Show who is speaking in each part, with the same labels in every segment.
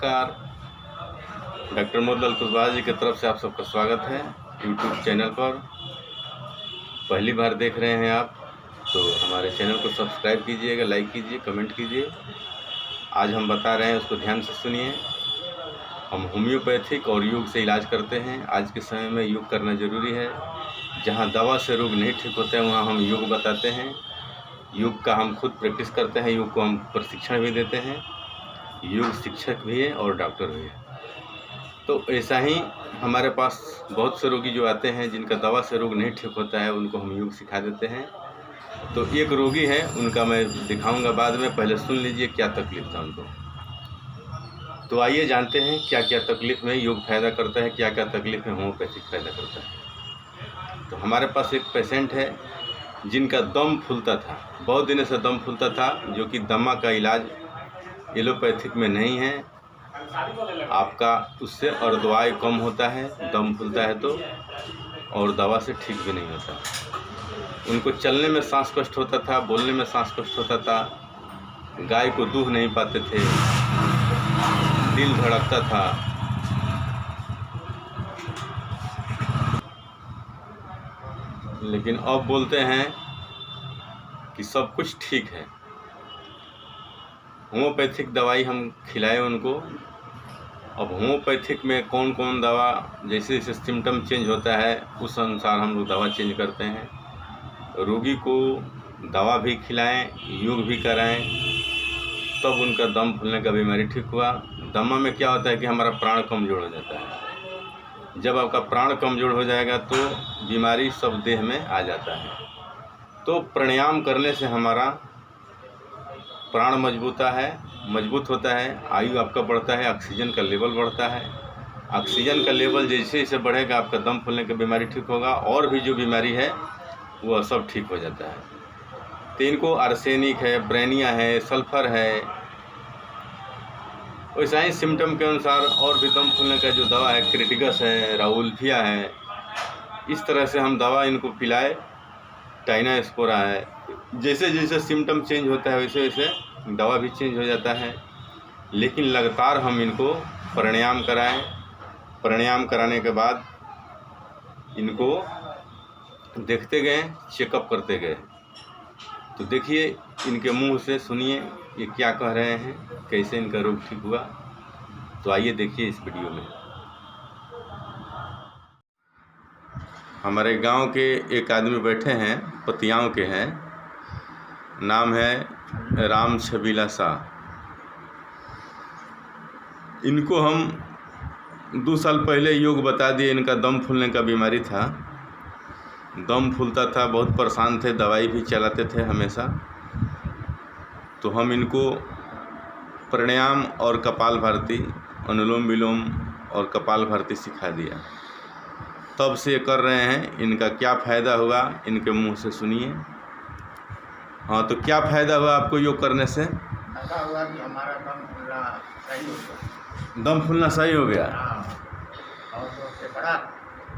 Speaker 1: नमस्कार। डॉक्टर मोहम्मद कुशवाहा जी की तरफ से आप सबका स्वागत है यूट्यूब चैनल पर। पहली बार देख रहे हैं आप तो हमारे चैनल को सब्सक्राइब कीजिएगा, लाइक कीजिए, कमेंट कीजिए। आज हम बता रहे हैं, उसको ध्यान से सुनिए। हम होम्योपैथिक और योग से इलाज करते हैं। आज के समय में योग करना ज़रूरी है। जहाँ दवा से रोग नहीं ठीक होते हैं वहाँ हम योग बताते हैं। योग का हम खुद प्रैक्टिस करते हैं, योग को हम प्रशिक्षण भी देते हैं। योग शिक्षक भी है और डॉक्टर भी है। तो ऐसा ही हमारे पास बहुत से रोगी जो आते हैं जिनका दवा से रोग नहीं ठीक होता है, उनको हम योग सिखा देते हैं। तो एक रोगी है, उनका मैं दिखाऊंगा बाद में, पहले सुन लीजिए क्या तकलीफ था उनको। तो आइए जानते हैं क्या क्या तकलीफ़ में योग फ़ायदा करता है, क्या क्या तकलीफ़ में होम्योपैथिक फ़ायदा करता है। तो हमारे पास एक पेशेंट है जिनका दम फूलता था, बहुत दिनों से दम फूलता था, जो कि दमा का इलाज एलोपैथिक में नहीं है आपका, उससे और दवाई कम होता है, दम फूलता है तो, और दवा से ठीक भी नहीं होता। उनको चलने में सांस कष्ट होता था, बोलने में सांस कष्ट होता था, गाय को दूह नहीं पाते थे, दिल धड़कता था। लेकिन अब बोलते हैं कि सब कुछ ठीक है। होम्योपैथिक दवाई हम खिलाए उनको। अब होम्योपैथिक में कौन कौन दवा, जैसे जैसे सिम्टम चेंज होता है उस अनुसार हम लोग दवा चेंज करते हैं। रोगी को दवा भी खिलाएं, योग भी कराएं, तब उनका दम फूलने का बीमारी ठीक हुआ। दमा में क्या होता है कि हमारा प्राण कमज़ोर हो जाता है। जब आपका प्राण कमज़ोर हो जाएगा तो बीमारी सब देह में आ जाता है। तो प्राणायाम करने से हमारा प्राण मजबूत होता है, आयु आपका बढ़ता है, ऑक्सीजन का लेवल बढ़ता है। ऑक्सीजन का लेवल जैसे जैसे बढ़ेगा आपका दम फूलने की बीमारी ठीक होगा, और भी जो बीमारी है वह सब ठीक हो जाता है। तो इनको आर्सेनिक है, ब्रेनिया है, सल्फर है, वैसा ही सिम्टम के अनुसार और भी दम फूलने का जो दवा है, क्रिटिकस है, राउल्फिया है, इस तरह से हम दवा इनको पिलाए। टाइनास्पोरा है, जैसे जैसे सिम्टम चेंज होता है वैसे वैसे दवा भी चेंज हो जाता है। लेकिन लगातार हम इनको प्राणायाम कराएं। प्राणायाम कराने के बाद इनको देखते गए, चेकअप करते गए। तो देखिए, इनके मुंह से सुनिए ये क्या कह रहे हैं, कैसे इनका रोग ठीक हुआ। तो आइए देखिए इस वीडियो में। हमारे गांव के एक आदमी बैठे हैं, पतियाओं के हैं, नाम है राम छबीला शाह। इनको हम 2 साल पहले योग बता दिए। इनका दम फूलने का बीमारी था, दम फूलता था, बहुत परेशान थे, दवाई भी चलाते थे हमेशा। तो हम इनको प्राणायाम और कपालभाति, अनुलोम विलोम और कपालभाति सिखा दिया। तब से कर रहे हैं। इनका क्या फ़ायदा हुआ इनके मुंह से सुनिए। हाँ, तो क्या फ़ायदा हुआ आपको योग करने से?
Speaker 2: ऐसा हुआ कि हमारा दम फूलना सही हो गया।
Speaker 1: दम फूलना सही हो गया।
Speaker 2: हाँ, और तो उससे बड़ा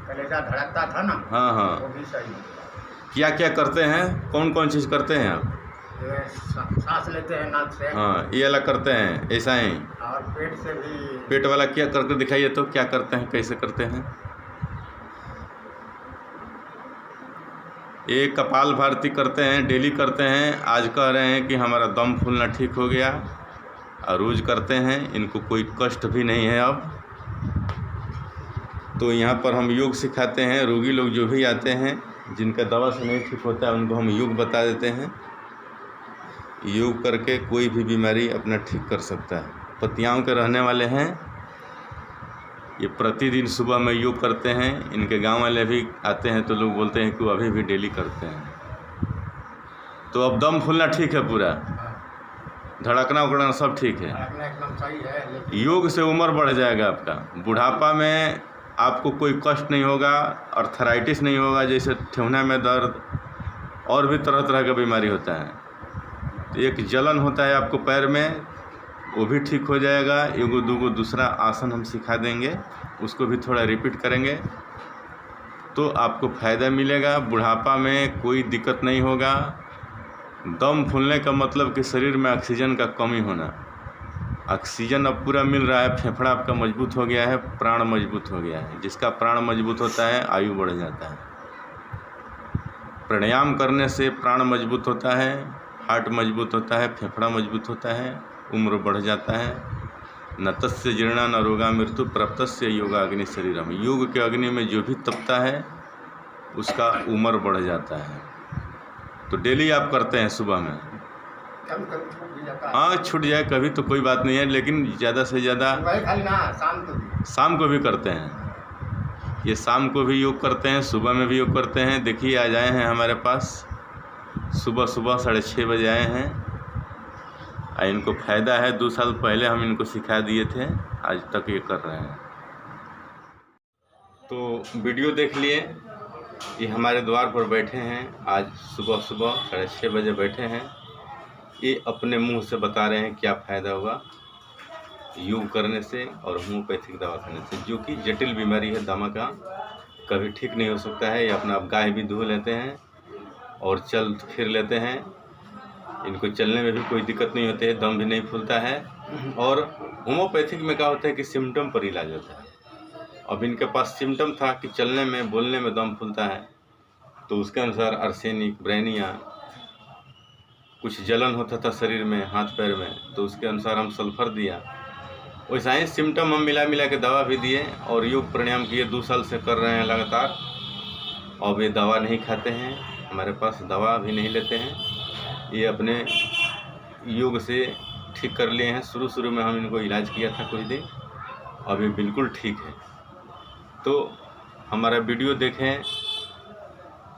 Speaker 2: कलेजा धड़कता था ना,
Speaker 1: हाँ हाँ,
Speaker 2: वो भी सही हो गया।
Speaker 1: क्या क्या करते हैं, कौन कौन चीज़ करते हैं आप?
Speaker 2: ये सांस लेते हैं नाक से।
Speaker 1: हाँ, ये अलग करते हैं, ऐसा ही।
Speaker 2: और पेट से भी।
Speaker 1: पेट वाला क्या करके दिखाइए तो, क्या करते हैं, कैसे करते हैं? ये कपालभाति करते हैं, डेली करते हैं। आज कह रहे हैं कि हमारा दम फूलना ठीक हो गया, और रोज़ करते हैं। इनको कोई कष्ट भी नहीं है अब। तो यहाँ पर हम योग सिखाते हैं। रोगी लोग जो भी आते हैं जिनका दवा से नहीं ठीक होता है, उनको हम योग बता देते हैं। योग करके कोई भी बीमारी अपना ठीक कर सकता है। पतियाओं के रहने वाले हैं, ये प्रतिदिन सुबह में योग करते हैं। इनके गांव वाले भी आते हैं तो लोग बोलते हैं कि वो अभी भी डेली करते हैं। तो अब दम फूलना ठीक है, पूरा धड़कना उकड़ना सब ठीक है।
Speaker 2: एकदम सही है। लेकिन
Speaker 1: योग से उम्र बढ़ जाएगा आपका। बुढ़ापा में आपको कोई कष्ट नहीं होगा, अर्थराइटिस नहीं होगा, जैसे ठेहुना में दर्द, और भी तरह तरह का बीमारी होता है। तो एक जलन होता है आपको पैर में, वो भी ठीक हो जाएगा। एगो दूगो दूसरा आसन हम सिखा देंगे, उसको भी थोड़ा रिपीट करेंगे तो आपको फ़ायदा मिलेगा। बुढ़ापा में कोई दिक्कत नहीं होगा। दम फूलने का मतलब कि शरीर में ऑक्सीजन का कमी होना। ऑक्सीजन अब पूरा मिल रहा है, फेफड़ा आपका मजबूत हो गया है, प्राण मजबूत हो गया है। जिसका प्राण मजबूत होता है आयु बढ़ जाता है। प्राणायाम करने से प्राण मजबूत होता है, हार्ट मजबूत होता है, फेफड़ा मजबूत होता है, उम्र बढ़ जाता है। न तस्य जीर्णा न रोगा मृत्यु प्राप्तस्य योगाग्नि शरीरम। योग के अग्नि में जो भी तपता है उसका उम्र बढ़ जाता है। तो डेली आप करते हैं सुबह में?
Speaker 2: कभी कभी छूट भी जाता है।
Speaker 1: हाँ, छूट जाए कभी तो कोई बात नहीं है, लेकिन ज़्यादा से ज़्यादा
Speaker 2: सुबह खाली ना, शाम को भी
Speaker 1: करते हैं। ये शाम को भी योग करते हैं, सुबह में भी योग करते हैं। देखिए आज आए हैं हमारे पास, सुबह 6:30 बजे आए हैं। इनको फ़ायदा है, 2 साल पहले हम इनको सिखा दिए थे, आज तक ये कर रहे हैं। तो वीडियो देख लिए, ये हमारे द्वार पर बैठे हैं। आज सुबह 6:30 बजे बैठे हैं। ये अपने मुंह से बता रहे हैं क्या फ़ायदा हुआ योग करने से और होम्योपैथिक दवा खाने से, जो कि जटिल बीमारी है दमा का, कभी ठीक नहीं हो सकता है। ये अपना आप गाय भी धो लेते हैं और चल फिर लेते हैं। इनको चलने में भी कोई दिक्कत नहीं होती है, दम भी नहीं फूलता है। और होम्योपैथिक में क्या होता है कि सिम्टम पर इलाज होता है। अब इनके पास सिम्टम था कि चलने में बोलने में दम फूलता है, तो उसके अनुसार आर्सेनिक, ब्रेनिया, कुछ जलन होता था शरीर में, हाथ पैर में, तो उसके अनुसार हम सल्फर दिया। वैसा ही सिम्टम हम मिला के दवा भी दिए और योग प्राणायाम किए। 2 साल से कर रहे हैं लगातार। अब ये दवा नहीं खाते हैं, हमारे पास दवा भी नहीं लेते हैं। ये अपने योग से ठीक कर लिए हैं। शुरू में हम इनको इलाज किया था कुछ दिन, अब ये बिल्कुल ठीक है। तो हमारा वीडियो देखें।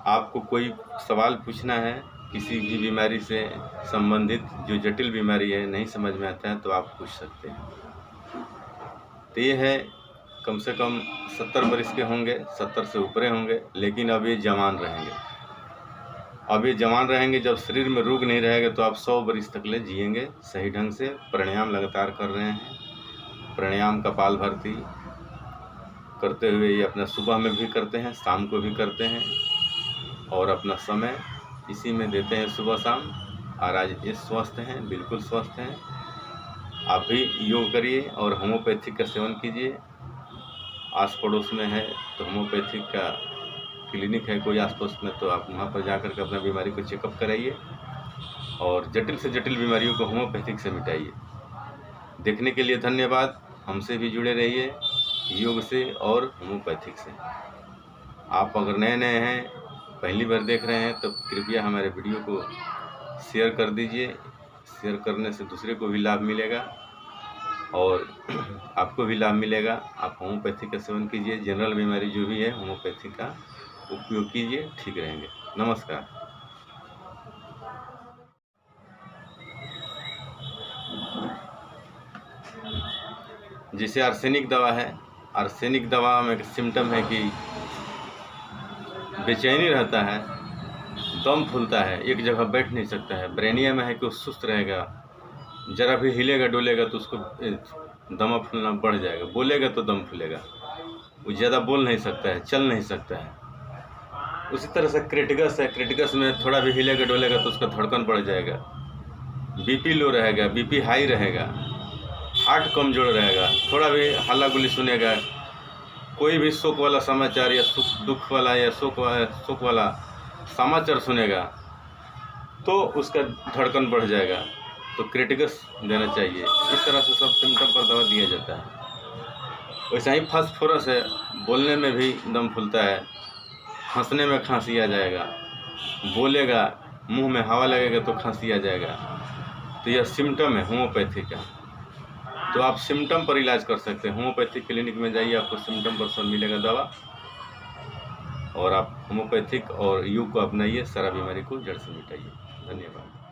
Speaker 1: आपको कोई सवाल पूछना है किसी भी बीमारी से संबंधित, जो जटिल बीमारी है, नहीं समझ में आता है तो आप पूछ सकते हैं। तो ये है, कम से कम 70 वर्ष के होंगे, 70 से ऊपर होंगे, लेकिन अब ये जवान रहेंगे। अब ये जवान रहेंगे, जब शरीर में रोग नहीं रहेगा तो आप 100 वर्ष तक ले जिएंगे सही ढंग से। प्राणायाम लगातार कर रहे हैं। प्राणायाम कपालभाति करते हुए ये अपना सुबह में भी करते हैं, शाम को भी करते हैं और अपना समय इसी में देते हैं सुबह शाम। और आज ये स्वस्थ हैं, बिल्कुल स्वस्थ हैं। आप भी योग करिए और होम्योपैथिक का सेवन कीजिए। आस पड़ोस में है तो होम्योपैथिक का क्लिनिक है कोई आस पड़ोस में, तो आप वहाँ पर जाकर के अपना बीमारी को चेकअप कराइए और जटिल से जटिल बीमारियों को होम्योपैथिक से मिटाइए। देखने के लिए धन्यवाद। हमसे भी जुड़े रहिए योग से और होम्योपैथिक से। आप अगर नए हैं, पहली बार देख रहे हैं, तो कृपया हमारे वीडियो को शेयर कर दीजिए। शेयर करने से दूसरे को भी लाभ मिलेगा और आपको भी लाभ मिलेगा। आप होम्योपैथिक का सेवन कीजिए। जनरल बीमारी जो भी है, होम्योपैथिक का उपयोग कीजिए, ठीक रहेंगे। नमस्कार। जैसे आर्सेनिक दवा है, आर्सेनिक दवा में सिम्टम है कि बेचैनी रहता है, दम फूलता है, एक जगह बैठ नहीं सकता है। ब्रेनिया में है कि वो सुस्त रहेगा, जरा भी हिलेगा डोलेगा तो उसको दमा फूलना बढ़ जाएगा, बोलेगा तो दम फूलेगा, वो ज़्यादा बोल नहीं सकता है, चल नहीं सकता है। उसी तरह से क्रिटिकस है, क्रिटिकस में थोड़ा भी हिलेगा डोलेगा तो उसका धड़कन बढ़ जाएगा, बीपी लो रहेगा, बीपी हाई रहेगा, हार्ट कमज़ोर रहेगा, थोड़ा भी हल्ला गुल्ली सुनेगा, कोई भी शोक वाला समाचार या दुख वाला या शोक वाला समाचार सुनेगा तो उसका धड़कन बढ़ जाएगा। तो क्रिटिकस देना चाहिए। इस तरह से सब सिम्टम पर दवा दिया जाता है। वैसा ही फास्फोरस है, बोलने में भी दम फूलता है, हंसने में खांसी आ जाएगा, बोलेगा मुंह में हवा लगेगा तो खांसी आ जाएगा। तो यह सिम्टम है होम्योपैथिक का। तो आप सिम्टम पर इलाज कर सकते हैं। होम्योपैथिक क्लिनिक में जाइए, आपको सिम्टम पर सब मिलेगा दवा, और आप होम्योपैथिक और योग को अपनाइए, सारा बीमारी को जड़ से मिटाइए। धन्यवाद।